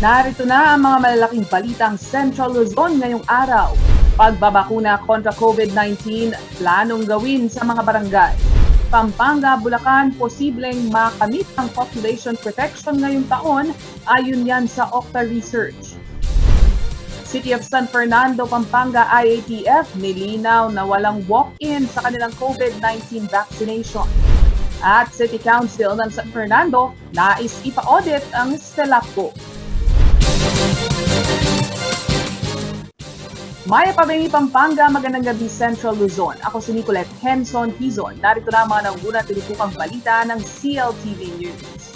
Narito na ang mga malalaking balitang Central Luzon ngayong araw. Pagbabakuna kontra COVID-19, planong gawin sa mga barangay. Pampanga, Bulacan, posibleng makamit ang population protection ngayong taon, ayon yan sa Octa Research. City of San Fernando, Pampanga IATF nilinaw na walang walk-in sa kanilang COVID-19 vaccination. At City Council ng San Fernando, nais ipa-audit ang Stelapco. Maya Pabengi, Pampanga, magandang gabi Central Luzon. Ako si Nicolette Henson Pizon. Narito na ang mga nangunang tinutupang balita ng CLTV News.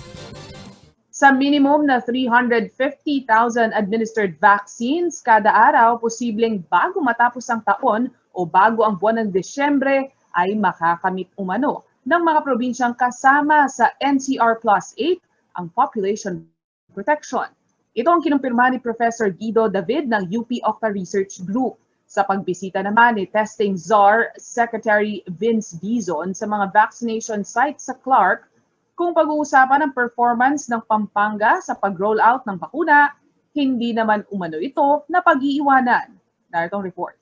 Sa minimum na 350,000 administered vaccines kada araw, posibleng bago matapos ang taon o bago ang buwan ng Desyembre ay makakamit umano ng mga probinsyang kasama sa NCR Plus 8 ang population protection. Ito ang kinumpirma ni Professor Guido David ng UP Octa Research Group sa pagbisita naman ni Testing Czar Secretary Vince Dizon sa mga vaccination sites sa Clark kung pag-uusapan ang performance ng Pampanga sa pag-roll out ng bakuna, hindi naman umano ito na pag-iiwanan. Narito ang report.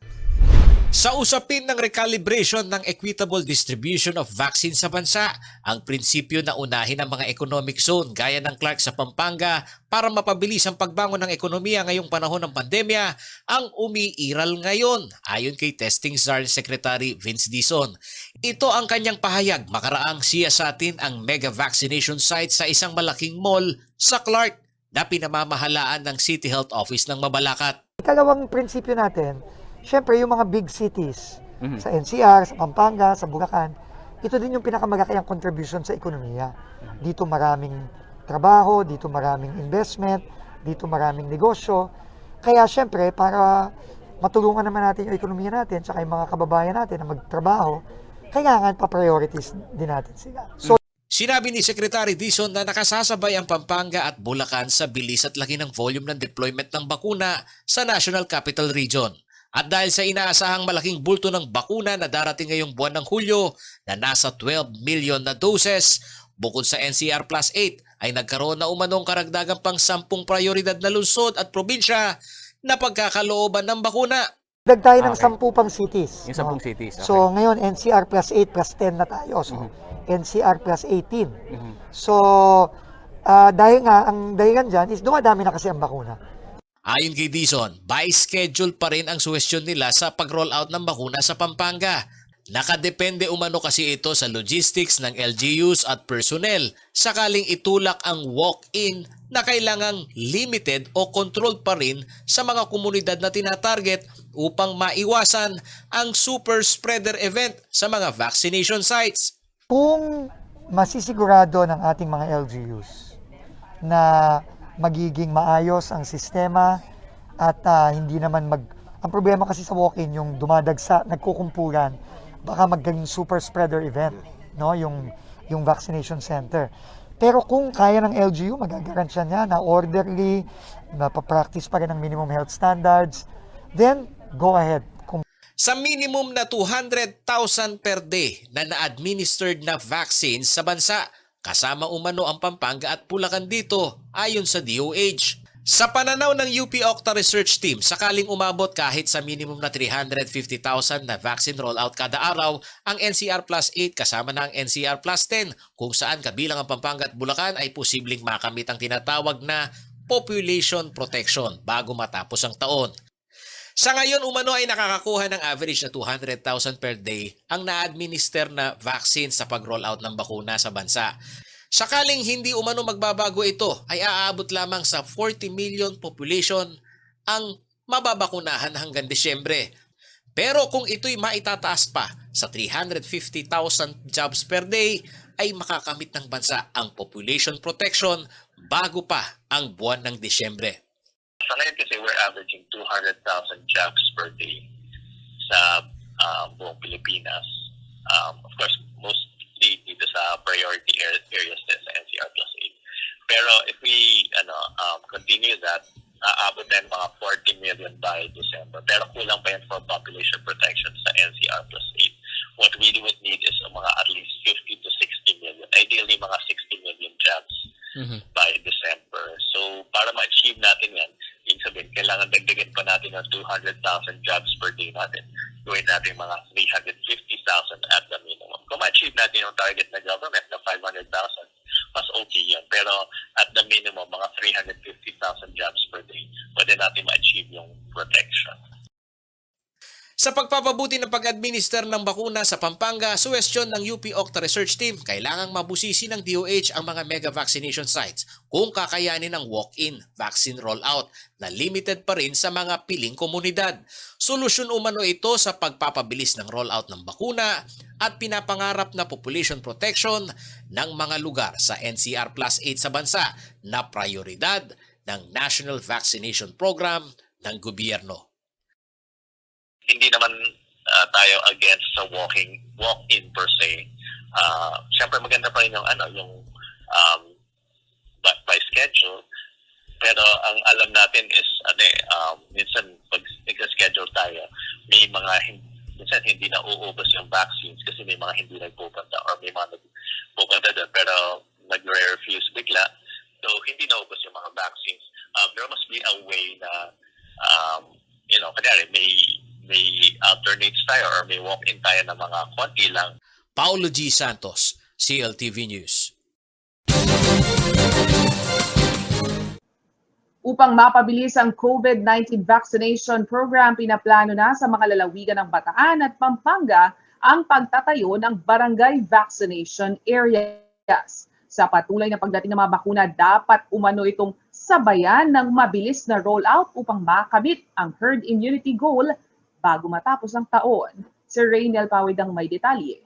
Sa usapin ng recalibration ng equitable distribution of vaccine sa bansa, ang prinsipyo na unahin ang mga economic zone gaya ng Clark sa Pampanga para mapabilis ang pagbangon ng ekonomiya ngayong panahon ng pandemya ang umiiral ngayon, ayon kay Testing Czar Secretary Vince Dizon. Ito ang kanyang pahayag makaraang siya sa atin ang mega vaccination site sa isang malaking mall sa Clark na pinamamahalaan ng City Health Office ng Mabalacat. Ikalawang prinsipyo natin, siyempre, yung mga big cities, sa NCR, sa Pampanga, sa Bulacan, ito din yung pinakamalakihang contribution sa ekonomiya. Dito maraming trabaho, dito maraming investment, dito maraming negosyo. Kaya siyempre, para matulungan naman natin yung ekonomiya natin, tsaka yung mga kababayan natin na magtrabaho, kailangan pa-priorities din natin sila. So, Sinabi ni Secretary Dizon na nakasasabay ang Pampanga at Bulacan sa bilis at laki ng volume ng deployment ng bakuna sa National Capital Region. At dahil sa inaasahang malaking bulto ng bakuna na darating ngayong buwan ng Hulyo na nasa 12 million na doses, bukod sa NCR Plus 8 ay nagkaroon na umanong karagdagang pang 10 prioridad na lungsod at probinsya na pagkakalooban ng bakuna. dag tayo ng 10 pang cities. Yung 10 cities. Okay. So, ngayon, NCR Plus 8 plus 10 na tayo. So, NCR Plus 18. So, dahil nga, ang dahilan dyan is dumadami na kasi ang bakuna. Ayon kay Dizon, by schedule pa rin ang suwestyon nila sa pag-roll out ng bakuna sa Pampanga. Nakadepende umano kasi ito sa logistics ng LGUs at personnel sakaling itulak ang walk-in na kailangang limited o controlled pa rin sa mga komunidad na tinatarget upang maiwasan ang super spreader event sa mga vaccination sites. Kung masisigurado ng ating mga LGUs na magiging maayos ang sistema at hindi naman ang problema kasi sa walk-in yung dumadagsa, nagkukumpulan, baka maging super spreader event, no, yung vaccination center. Pero kung kaya ng LGU, magagarantiya niya na orderly, mapapractice pa rin ng minimum health standards, then go ahead. Sa minimum na 200,000 per day na na-administered na vaccines sa bansa, kasama umano ang Pampanga at Bulacan dito ayon sa DOH. Sa pananaw ng UP Octa Research Team, sakaling umabot kahit sa minimum na 350,000 na vaccine rollout kada araw, ang NCR Plus 8 kasama na ang NCR Plus 10 kung saan kabilang ang Pampanga at Bulacan ay posibleng makamit ang tinatawag na population protection bago matapos ang taon. Sa ngayon, umano ay nakakakuha ng average na 200,000 per day ang na-administer na vaccine sa pag-rollout ng bakuna sa bansa. Sakaling hindi umano magbabago ito, ay aabot lamang sa 40 million population ang mababakunahan hanggang Desyembre. Pero kung ito'y maitataas pa sa 350,000 jobs per day, ay makakamit ng bansa ang population protection bago pa ang buwan ng Desyembre. Sa ngayon kasi we're averaging 200,000 jobs per day sa buong Pilipinas. Of course, mostly dito sa priority areas din sa NCR Plus 8. Pero if we continue that, aabot na mga 40 million by December. Pero kulang pa yan for population protection sa NCR Plus 8. What we would need is mga at least 50 to 60 million. Ideally, mga 60 million jobs by December. So para ma-achieve natin yan, ibig sabihin, kailangan dagdagan pa natin ng 200,000 jobs per day natin. Gawin natin mga 350,000 at the minimum. Kung ma-achieve natin yung target na government na 500,000, mas okay yun. Pero at the minimum, mga 350,000 jobs per day, pwede natin ma-achieve yung protection. Sa pagpapabuti ng pag-administer ng bakuna sa Pampanga, suwestyon ng UP Octa Research Team, kailangang mabusisi ng DOH ang mga mega vaccination sites kung kakayanin ng walk-in vaccine rollout na limited pa rin sa mga piling komunidad. Solusyon umano ito sa pagpapabilis ng rollout ng bakuna at pinapangarap na population protection ng mga lugar sa NCR Plus 8 sa bansa na prioridad ng National Vaccination Program ng gobyerno. Hindi naman tayo against sa walk-in per se. Siyempre maganda pa rin yung by schedule. Pero ang alam natin is minsan pag nag-schedule tayo, may mga minsan hindi na uubos yung vaccines kasi may mga hindi nagpupunta or may mga nagpupunta doon pero nag-refuse bigla. So hindi na ubos yung mga vaccines. There must be a way na kanyari may alternates tayo or may walk-in tayo ng mga konti lang. Paulo G. Santos, CLTV News. Upang mapabilis ang COVID-19 vaccination program, pinaplano na sa mga lalawigan ng Bataan at Pampanga ang pagtatayo ng barangay vaccination areas. Sa patuloy na pagdating ng mga bakuna, dapat umano itong sabayan ng mabilis na rollout upang makamit ang herd immunity goal bago matapos ang taon. Sir Rainiel Pawid ang may detalye.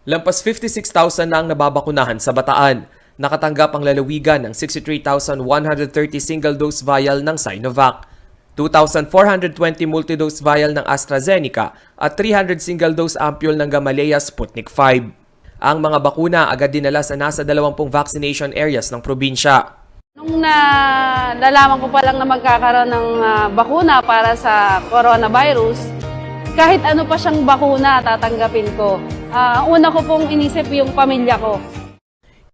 Lampas 56,000 na ang nababakunahan sa Bataan. Nakatanggap ang lalawigan ng 63,130 single-dose vial ng Sinovac, 2,420 multi-dose vial ng AstraZeneca at 300 single-dose ampule ng Gamaleya Sputnik 5. Ang mga bakuna agad dinala sa nasa 20 vaccination areas ng probinsya. Nung nalaman ko pa lang na magkakaroon ng bakuna para sa coronavirus, kahit ano pa siyang bakuna, tatanggapin ko. Ang una ko pong inisip yung pamilya ko.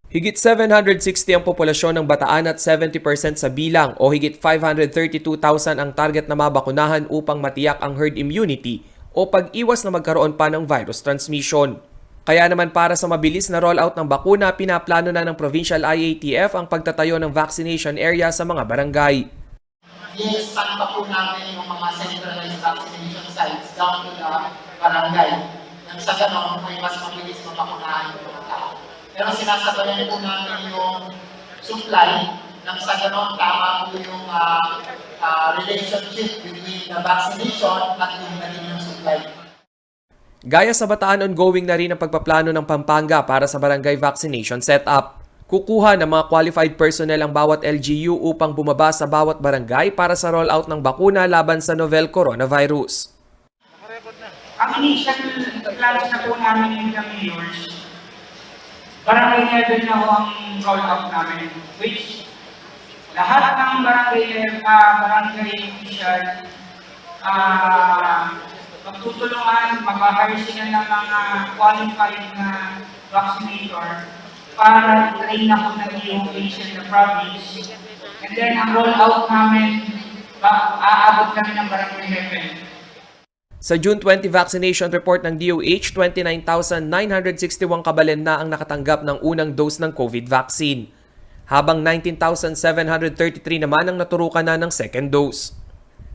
Higit 760 ang populasyon ng Bataan at 70% sa bilang o higit 532,000 ang target na mabakunahan upang matiyak ang herd immunity o pag-iwas na magkaroon pa ng virus transmission. Kaya naman para sa mabilis na rollout ng bakuna, pinaplano na ng Provincial IATF ang pagtatayo ng vaccination area sa mga barangay. I-expand pa po namin yung mga centralized vaccination sites down to the barangay. Nang sa ganon ay mas mabilis mabakunahan yung mga tao. Pero sinasabayan po namin yung supply nang sa ganon tama po yung relationship between the vaccination at yung supply. Gaya sa Bataan, ongoing na rin ang pagpaplano ng Pampanga para sa barangay vaccination setup. Kukuha ng mga qualified personnel ang bawat LGU upang bumaba sa bawat barangay para sa rollout ng bakuna laban sa novel coronavirus. Ang initial plans na po namin yung mayors, barangay level na ho ang rollout namin, which lahat ng barangay official magtutulungan, mag-hire sila ng mga qualified na vaccinator para train na po ng DOH in the province. And then ang rollout namin, aabot kami ng barangay level. Sa June 20 vaccination report ng DOH, 29,961 kabalen na ang nakatanggap ng unang dose ng COVID vaccine, habang 19,733 naman ang naturukan na ng second dose.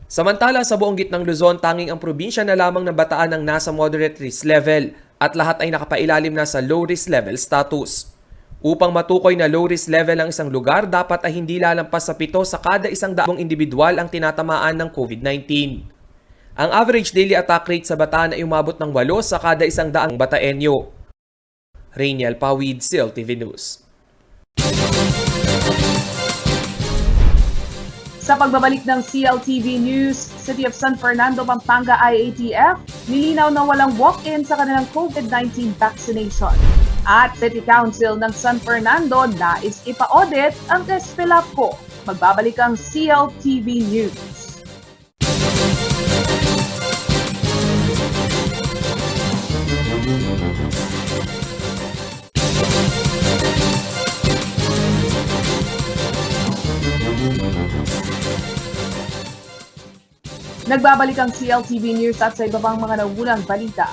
Samantala, sa buong gitnang Luzon, tanging ang probinsya na lamang ng Bataan ang nasa moderate risk level at lahat ay nakapailalim na sa low risk level status. Upang matukoy na low risk level ang isang lugar, dapat ay hindi lalampas sa 7 sa kada 100 individual ang tinatamaan ng COVID-19. Ang average daily attack rate sa Bataan ay umabot ng 8 sa kada 100 Bataenyo. Rainiel Pawid, CLTV News. Sa pagbabalik ng CLTV News, City of San Fernando, Pampanga IATF, nilinaw na walang walk-in sa kanilang COVID-19 vaccination. At City Council ng San Fernando nais ipa-audit ang Despelapco. Magbabalik ang CLTV News. Nagbabalik ang CLTV News at sa iba pang mga nauunang balita.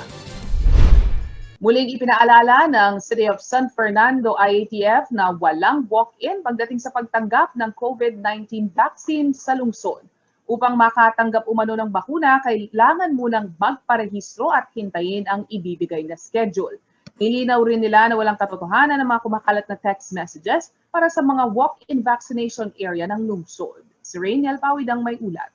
Muling ipinaalala ng City of San Fernando IATF na walang walk-in pagdating sa pagtanggap ng COVID-19 vaccine sa lungsod. Upang makatanggap umano ng bakuna, kailangan munang magparehistro at hintayin ang ibibigay na schedule. Nilinaw rin nila na walang katotohanan ng mga kumakalat na text messages para sa mga walk-in vaccination area ng lungsod. Si Rainiel Pawid ang may ulat.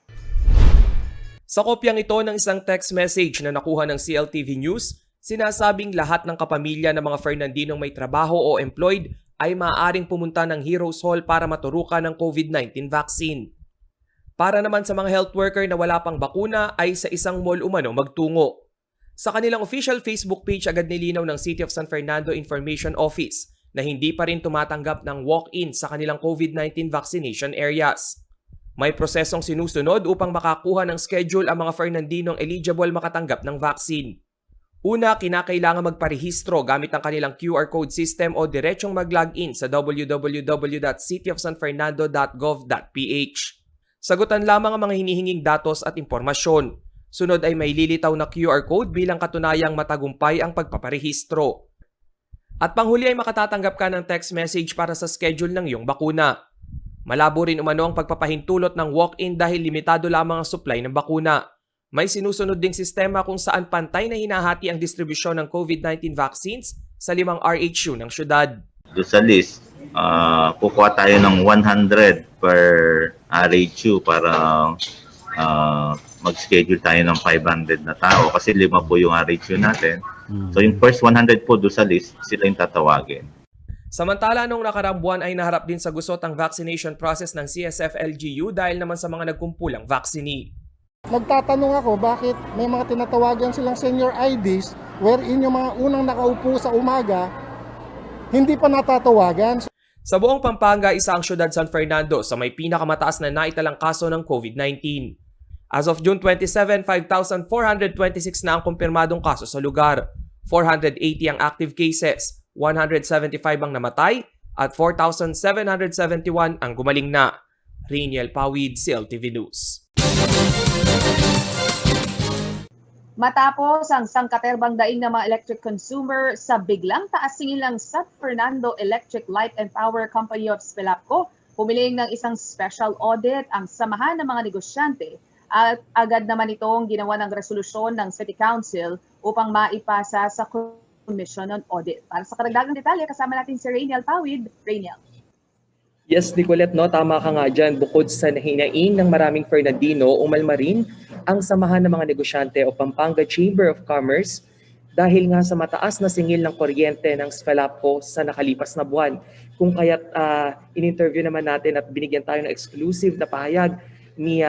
Sa kopyang ito ng isang text message na nakuha ng CLTV News, sinasabing lahat ng kapamilya ng mga Fernandinong may trabaho o employed ay maaaring pumunta ng Heroes Hall para maturukan ng COVID-19 vaccine. Para naman sa mga health worker na wala pang bakuna ay sa isang mall umano magtungo. Sa kanilang official Facebook page agad nilinaw ng City of San Fernando Information Office na hindi pa rin tumatanggap ng walk-in sa kanilang COVID-19 vaccination areas. May prosesong sinusunod upang makakuha ng schedule ang mga Fernandinong eligible makatanggap ng vaccine. Una, kinakailangan magparehistro gamit ang kanilang QR code system o diretsong mag-login sa www.cityofsanfernando.gov.ph. Sagutan lamang ang mga hinihinging datos at impormasyon. Sunod ay may lilitaw na QR code bilang katunayang matagumpay ang pagpaparehistro. At panghuli ay makatatanggap ka ng text message para sa schedule ng iyong bakuna. Malabo rin umano ang pagpapahintulot ng walk-in dahil limitado lamang ang supply ng bakuna. May sinusunod ding sistema kung saan pantay na hinahati ang distribusyon ng COVID-19 vaccines sa 5 RHU ng syudad. Doon sa list, kukuha tayo ng 100 per RHU para mag-schedule tayo ng 500 na tao kasi 5 po yung RHU natin. So yung first 100 po doon sa list, sila yung tatawagin. Samantala, noong nakaraang buwan ay naharap din sa gusot ang vaccination process ng CSF-LGU dahil naman sa mga nagkumpulang vaccine. Nagtatanong ako bakit may mga tinatawagan silang senior IDs wherein yung mga unang nakaupo sa umaga hindi pa natatawagan. Sa buong Pampanga, isa ang syudad San Fernando sa may pinakamataas na naitalang kaso ng COVID-19. As of June 27, 5,426 na ang kumpirmadong kaso sa lugar. 480 ang active cases, 175 ang namatay, at 4,771 ang gumaling na. Rainiel Pawid, CLTV News. Matapos ang sangkaterbang daing ng mga electric consumer sa biglang taas singil ng San Fernando Electric Light and Power Company of Spelapco, pumiling ng isang special audit ang samahan ng mga negosyante at agad naman itong ginawa ng resolusyon ng City Council upang maipasa sa Commission on Audit. Para sa karagdagang detalye, kasama natin si Rainiel Pawid. Rainiel. Yes, Nicolette, no, tama ka nga dyan. Bukod sa hinaing ng maraming Fernandino, umalma rin ang samahan ng mga negosyante o Pampanga Chamber of Commerce dahil nga sa mataas na singil ng kuryente ng Spelapco sa nakalipas na buwan. Kung kaya't in-interview naman natin at binigyan tayo ng exclusive na pahayag ni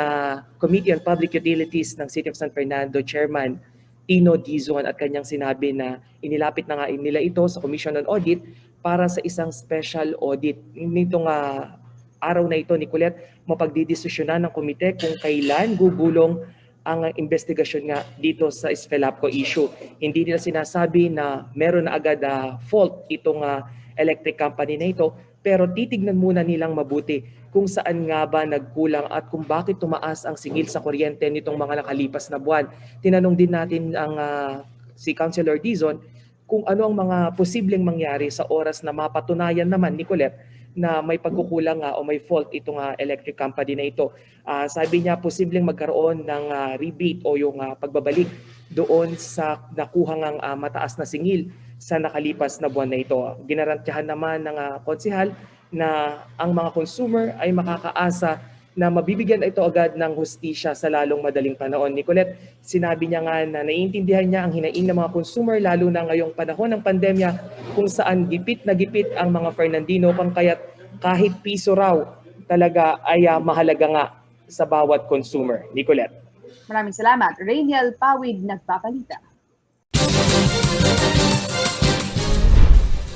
Committee on Public Utilities ng City of San Fernando Chairman Tino Dizon at kanyang sinabi na inilapit na nga nila ito sa Commission on Audit para sa isang special audit. Nitong araw na ito, Nicolette, mapagdidesisyonan ng komite kung kailan gugulong ang investigasyon nga dito sa Spelapco issue. Hindi nila sinasabi na meron na agad fault itong electric company na ito, pero titignan muna nilang mabuti kung saan nga ba nagkulang at kung bakit tumaas ang singil sa kuryente nitong mga nakalipas na buwan. Tinanong din natin ang si Councilor Dizon kung ano ang mga posibleng mangyari sa oras na mapatunayan naman, Nicolette, na may pagkukulang o may fault itong electric company na ito. Sabi niya, posibleng magkaroon ng rebate o yung pagbabalik doon sa nakuhang mataas na singil sa nakalipas na buwan na ito. Ginarantyahan naman ng konsehal na ang mga consumer ay makakaasa na mabibigyan ito agad ng hustisya sa lalong madaling panahon. Nicolette, sinabi niya nga na naiintindihan niya ang hinaing ng mga consumer lalo na ngayong panahon ng pandemya kung saan gipit na gipit ang mga Fernandino kung kaya't kahit piso raw talaga ay mahalaga nga sa bawat consumer. Nicolette. Maraming salamat. Rainiel Pawid, nagpapalita.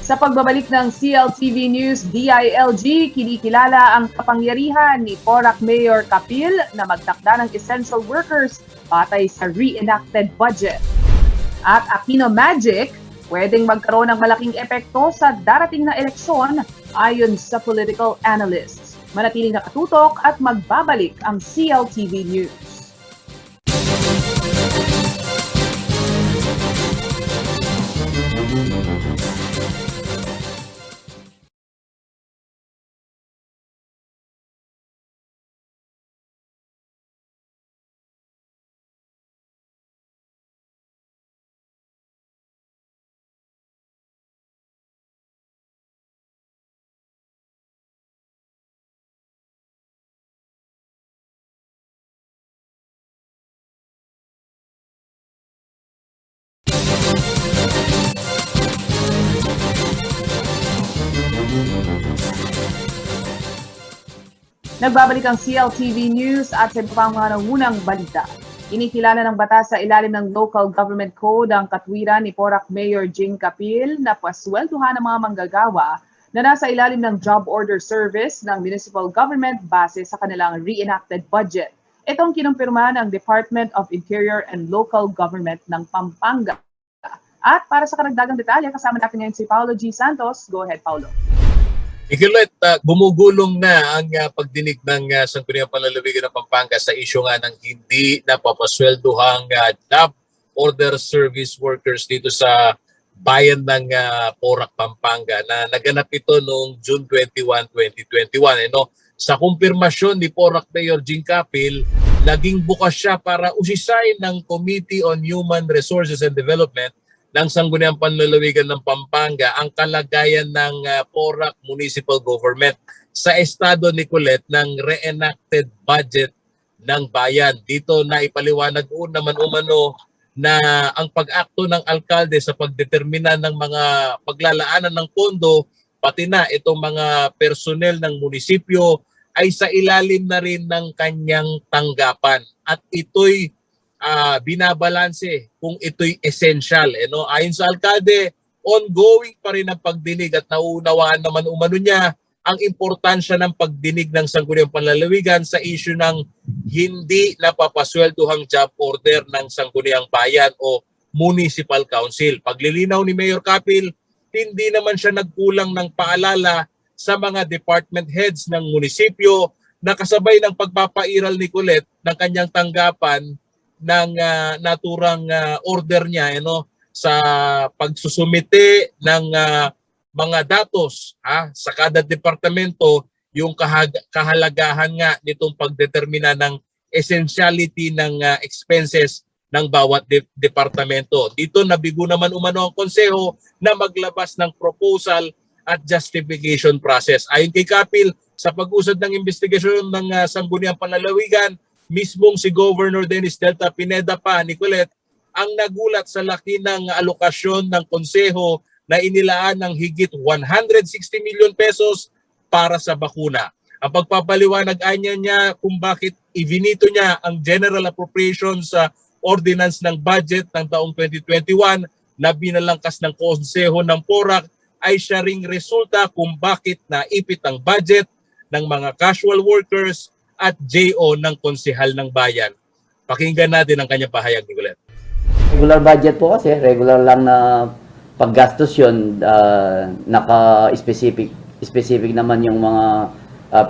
Sa pagbabalik ng CLTV News DILG, kinikilala ang kapangyarihan ni Porac Mayor Kapil na magtakda ng essential workers batay sa reenacted budget. At Aquino Magic, pwedeng magkaroon ng malaking epekto sa darating na eleksyon ayon sa political analysts. Manatiling nakatutok at magbabalik ang CLTV News. Nagbabalik ang CLTV News at sa pang mga nangunang balita. Inikilala ng batas sa ilalim ng Local Government Code ang katwiran ni Porac Mayor Jing Capil na paswelduhan ng mga manggagawa na nasa ilalim ng Job Order Service ng Municipal Government base sa kanilang reenacted budget. Itong kinumpirma ng Department of Interior and Local Government ng Pampanga. At para sa karagdagang detalye, kasama natin ngayon si Paulo G. Santos. Go ahead, Paulo. Ikilit, bumugulong na ang pagdinig ng Sangguniang Panlalawigan ng Pampanga sa isyu nga ng hindi napapasweldohang job order service workers dito sa bayan ng Porac, Pampanga na naganap ito noong June 21, 2021. Sa kumpirmasyon ni Porac Mayor Jing Capil, naging bukas siya para usisain ng Committee on Human Resources and Development ng Sangguniang Panlalawigan ng Pampanga ang kalagayan ng Porac Municipal Government sa estado ni Colette ng reenacted budget ng bayan. Dito na ipaliwanag naman umano na ang pag-akto ng alkalde sa pagdetermina ng mga paglalaanan ng pondo pati na itong mga personnel ng munisipyo ay sa ilalim na rin ng kanyang tanggapan at ito'y binabalanse kung ito'y essential. Ayon sa alkalde, ongoing pa rin ang pagdinig at nauunawaan naman umano niya ang importansya ng pagdinig ng Sangguniang Panlalawigan sa issue ng hindi napapasweldohang job order ng Sangguniang Bayan o Municipal Council. Paglilinaw ni Mayor Capil, hindi naman siya nagkulang ng paalala sa mga department heads ng munisipyo na kasabay ng pagpapairal ni Colette ng kanyang tanggapan ng naturang order niya sa pagsusumite ng mga datos sa kada departamento, yung kahalagahan nga nitong pagdetermina ng essentiality ng expenses ng bawat departamento. Dito nabigo naman umano ang konseho na maglabas ng proposal at justification process. Ayon kay Capil, sa pag-usad ng investigasyon ng Sangguniang Panlalawigan, mismong si Governor Dennis Delta Pineda pa, Nicolette, ang nagulat sa laki ng alokasyon ng konseho na inilaan ng higit 160 million pesos para sa bakuna. Ang pagpapaliwanag niya kung bakit ivinito niya ang General Appropriations sa Ordinance ng Budget ng taong 2021 na binalangkas ng konseho ng Porac ay siya ring resulta kung bakit naipit ang budget ng mga casual workers at JO ng konsehal ng bayan. Pakinggan natin ang kanyang pahayag, Nicolette. Regular budget po kasi, regular lang na paggastos yun, naka-specific naman yung mga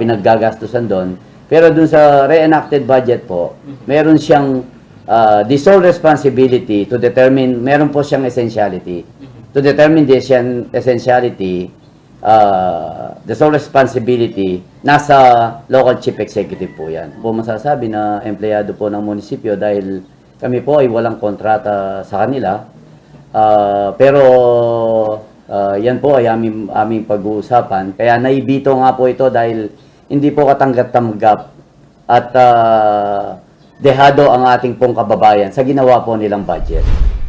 pinaggagastusan doon. Pero dun sa reenacted budget po, meron siyang the sole responsibility to determine, meron po siyang essentiality. To determine the essentiality, the sole responsibility, nasa local chief executive po yan. Po masasabi na empleyado po ng munisipyo dahil kami po ay walang kontrata sa kanila. Pero yan po ay aming pag-uusapan. Kaya naibito nga po ito dahil hindi po katanggap-tanggap at dehado ang ating pong kababayan sa ginawa po nilang budget.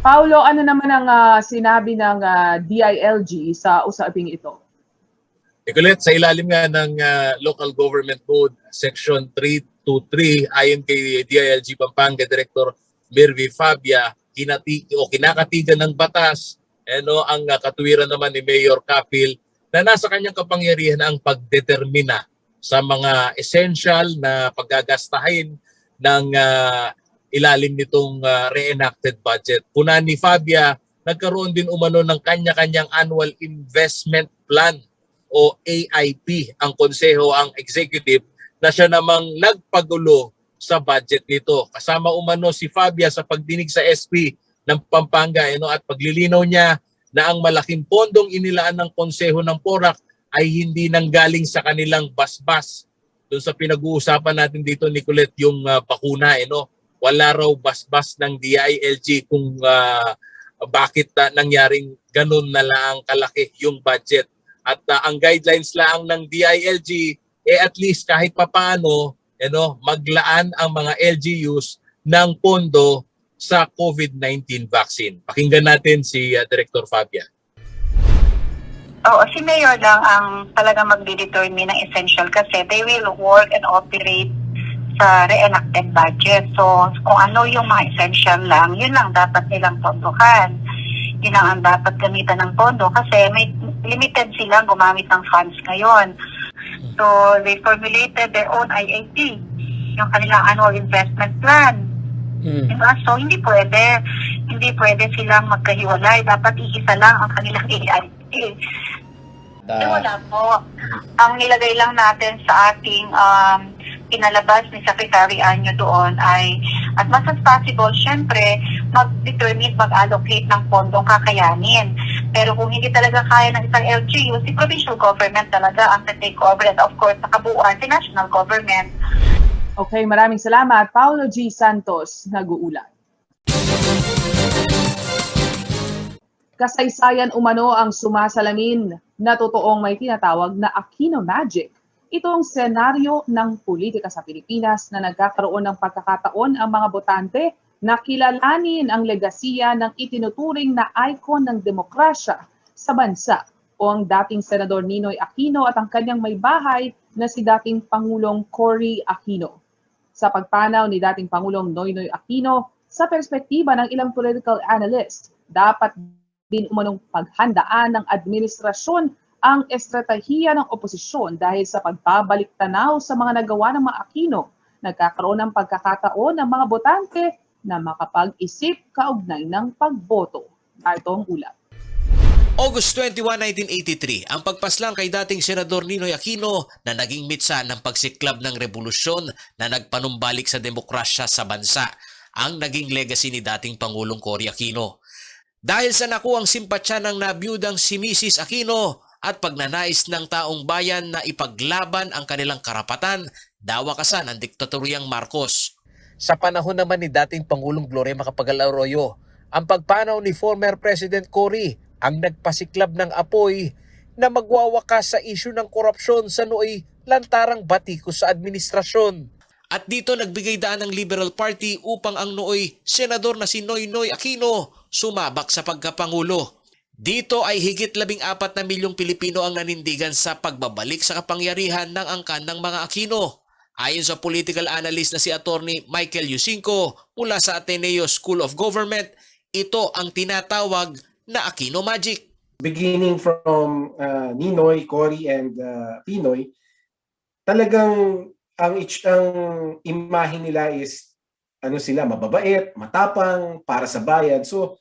Paulo, ano naman ang sinabi ng DILG sa usaping ito? Nicolette, sa ilalim nga ng Local Government Code Section 323, ayon kay DILG Pampanga Director Mirvi Fabia, kinakatigan ng batas ang katuwiran naman ni Mayor Capil na nasa kanyang kapangyarihan ang pagdetermina sa mga essential na paggagastahin ng ilalim nitong reenacted budget. Puna ni Fabia, nagkaroon din umano ng kanya-kanyang annual investment plan o AIP ang konseho, ang executive, na siya namang nagpagulo sa budget nito. Kasama umano si Fabia sa pagdinig sa SP ng Pampanga at paglilinaw niya na ang malaking pondong inilaan ng konseho ng Porac ay hindi nanggaling sa kanilang basbas. Doon sa pinag-uusapan natin dito, Nicolette, yung bakuna, wala raw basbas ng DILG kung bakit nangyaring ganun na lang kalaki yung budget. At ang guidelines lang ng DILG, at least kahit papaano, maglaan ang mga LGUs ng pondo sa COVID-19 vaccine. Pakinggan natin si Director Fabia. Oo, si Mayor lang ang talagang magde-determine ng essential kasi they will work and operate sa reenacted budget. So, kung ano yung mga essential lang, yun lang dapat nilang pondohan. Yun ang dapat gamitan ng pondo kasi may limited silang gumamit ng funds ngayon. So, they formulated their own IAP, yung kanilang annual investment plan. Diba? So, hindi pwede silang magkahiwalay. Dapat iisa lang ang kanilang IAP. Wala po. Ang nilagay lang natin sa ating pinalabas ni Secretary Anyo doon ay as much as possible, syempre, mag-determine, mag-allocate ng pondong kakayanin. Pero kung hindi talaga kaya ng isang LGU, si provincial government talaga ang take over and of course, sa kabuuan, si national government. Okay, maraming salamat. Paulo G. Santos, nag-uulat. Kasaysayan umano ang sumasalamin na totoong may tinatawag na Aquino Magic. Ito ang senaryo ng politika sa Pilipinas na nagkakaroon ng pagkakataon ang mga botante na kilalanin ang legasiya ng itinuturing na icon ng demokrasya sa bansa o ang dating Senador Ninoy Aquino at ang kanyang may bahay na si dating Pangulong Cory Aquino. Sa pagpanaw ni dating Pangulong Noynoy Aquino, sa perspektiba ng ilang political analyst, dapat din umanong paghandaan ng administrasyon ang estratehiya ng oposisyon dahil sa pagbabalik tanaw sa mga nagawa ng mga Aquino, nagkakaroon ng pagkakataon ng mga botante na makapag-isip kaugnay ng pagboto. Ito ang ulat. August 21, 1983, ang pagpaslang kay dating Senador Ninoy Aquino na naging mitsa ng pagsiklab ng revolusyon na nagpanumbalik sa demokrasya sa bansa, ang naging legacy ni dating Pangulong Cory Aquino. Dahil sa nakuang simpatsya ng nabiyudang si Mrs. Aquino at pagnanais ng taong bayan na ipaglaban ang kanilang karapatan, dawakasan ang diktatoryang Marcos. Sa panahon naman ni dating Pangulong Gloria Macapagal Arroyo, ang pagpanaw ni former President Cory ang nagpasiklab ng apoy na magwawakas sa isyu ng korupsyon sa nooy lantarang batikos sa administrasyon. At dito nagbigay daan ng Liberal Party upang ang nooy senador na si Noynoy Aquino sumabak sa pagkapangulo. Dito ay higit 14 na milyong Pilipino ang nanindigan sa pagbabalik sa kapangyarihan ng angkan ng mga Aquino. Ayon sa political analyst na si Attorney Michael Yusinko mula sa Ateneo School of Government, ito ang tinatawag na Aquino Magic. Beginning from Ninoy, Cory, and Pinoy, talagang ang imahe nila is sila, mababait, matapang, para sa bayan. So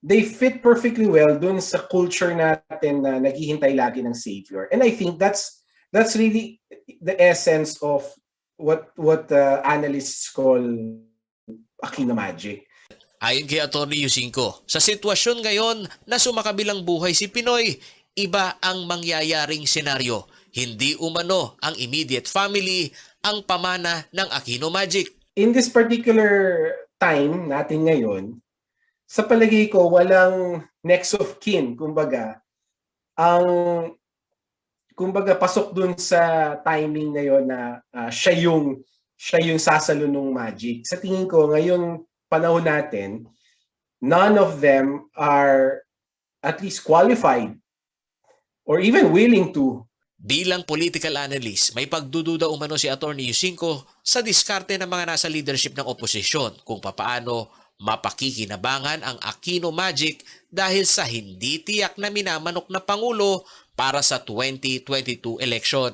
they fit perfectly well dun sa culture natin na naghihintay lagi ng savior. And I think that's really the essence of what analysts call Aquino Magic. Ayon kay Atty. Yusinko, sa sitwasyon ngayon na sumakabilang buhay si Pinoy, iba ang mangyayaring senaryo. Hindi umano ang immediate family ang pamana ng Aquino Magic. In this particular time natin ngayon, sa palagay ko, walang next of kin. Kumbaga, pasok dun sa timing na yon na siya yung sasalo ng Magic. Sa tingin ko, ngayong panahon natin, none of them are at least qualified or even willing to. Bilang political analyst, may pagdududa umano si Atty. Yusinko sa diskarte ng mga nasa leadership ng oposisyon kung papaano mapakikinabangan ang Aquino Magic dahil sa hindi tiyak na minamanok na Pangulo para sa 2022 election.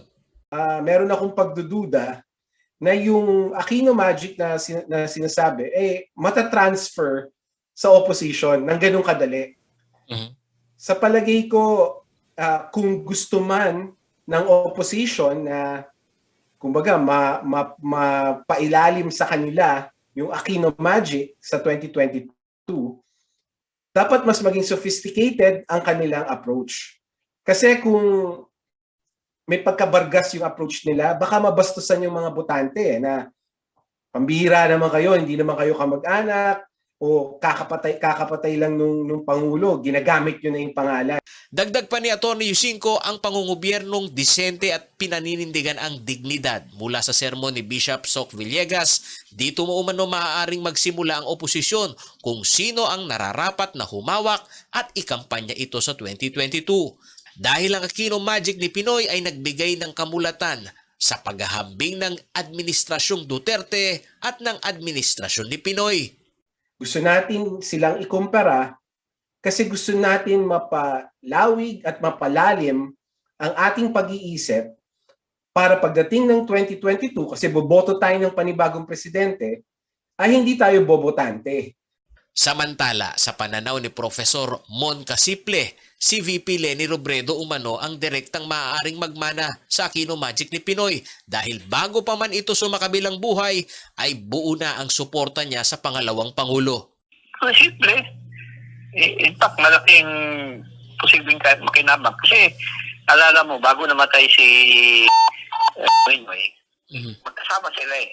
Meron akong pagdududa na yung Aquino Magic na sinasabi, matatransfer sa opposition ng ganun kadali. Sa palagay ko, kung gusto man ng opposition na kumbaga mapailalim sa kanila yung Aquino Magic sa 2022, dapat mas maging sophisticated ang kanilang approach. Kasi kung may pagkabargas yung approach nila, baka mabastusan yung mga botante na pambihira naman kayo, hindi naman kayo kamag-anak, o kakapatay lang nung Pangulo, ginagamit nyo na yung pangalan. Dagdag pa ni Atty. Yusinko, ang pangungobyernong disente at pinaninindigan ang dignidad mula sa sermon ni Bishop Soc Villegas. Dito mo umano maaaring magsimula ang oposisyon kung sino ang nararapat na humawak at ikampanya ito sa 2022. Dahil ang Aquino Magic ni Pinoy ay nagbigay ng kamulatan sa paghahambing ng Administrasyong Duterte at ng Administrasyon ni Pinoy. Gusto natin silang ikumpara kasi gusto natin mapalawig at mapalalim ang ating pag-iisip para pagdating ng 2022, kasi boboto tayo ng panibagong presidente, ay hindi tayo bobotante. Samantala, sa pananaw ni Profesor Mon Casiple, si VP Leni Robredo umano ang direktang maaaring magmana sa Aquino Magic ni Pinoy dahil bago pa man ito sumakabilang buhay, ay buo na ang suporta niya sa pangalawang Pangulo. Simple. In fact, malaking posibleng makinabang. Kasi, alala mo, bago namatay si Noynoy, magkasama sila eh.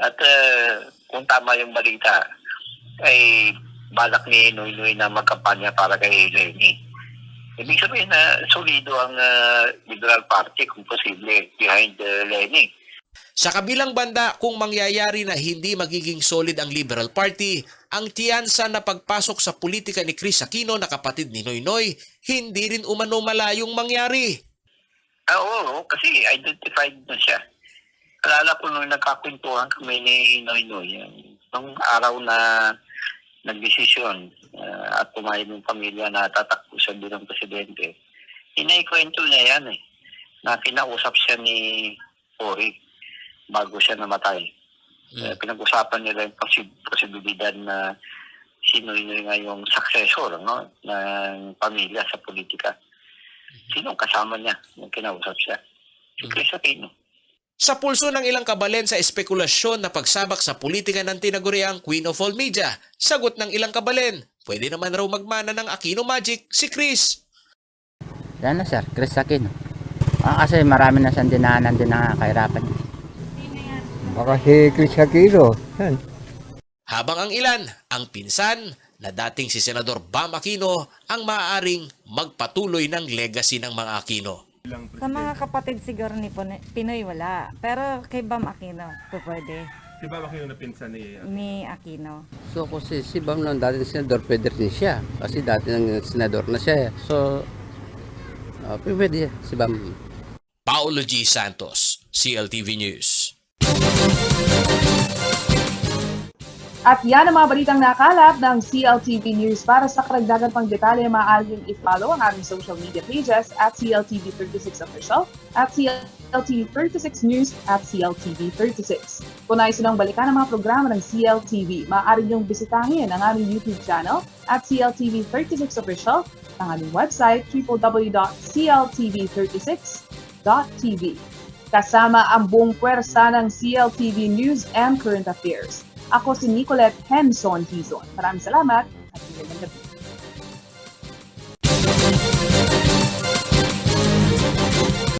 At kung tama yung balita, ay balak ni Noynoy na magkampanya para kay Leni. Ibig sabihin na solido ang Liberal Party kung posible behind Leni. Sa kabilang banda, kung mangyayari na hindi magiging solid ang Liberal Party, ang tiyansa na pagpasok sa politika ni Chris Aquino na kapatid ni Noynoy, hindi rin umano malayong mangyari. Oo, kasi identified na siya. Alala ko nung nagkakwentuhan kami ni Noynoy, nung araw na nagdesisyon at pumayag ng pamilya na tatakbo siya bilang presidente, inaikwento niya yan na kinausap siya ni Cory bago siya namatay. Pinag-usapan nila yung posibilidad na si Noynoy nga yung successor ng pamilya sa politika. Sino kasama niya yung kinausap siya? Si Chris Aquino. Sa pulso ng ilang kabalen sa espekulasyon na pagsabak sa politika ng tinaguriang Queen of All Media, sagot ng ilang kabalen, pwede naman raw magmana ng Aquino Magic si Chris. Yan na sir, Chris Aquino. Kasi marami na siyang dinaanan din na kahirapan. Baka si Chris Aquino. Habang ang ilan, ang pinsan na dating si Senador Bam Aquino ang maaaring magpatuloy ng legacy ng mga Aquino. Sa mga kapatid siguro ni Pinoy wala, pero kay Bam Aquino pwede. Si Bam Aquino na pinsan Ni Aquino. So kasi si Bam noon dati senador, pwede rin siya. Kasi dati ng senador na siya. So, pwede si Bam. Paulo G. Santos, CLTV News. At yan ang mga balitang nakalap ng CLTV News. Para sa karagdagan pang detalye, maaari yung i-follow ang aming social media pages at CLTV36Official, at CLTV36News, at CLTV36. Kung nais nilang balikan ang mga programa ng CLTV, maaari niyong bisitahin ang aming YouTube channel at CLTV36Official, ang aming website www.cltv36.tv. Kasama ang buong puwersa ng CLTV News and Current Affairs. Ako si Nicolette Henson Hizon. Maraming salamat at magandang gabi.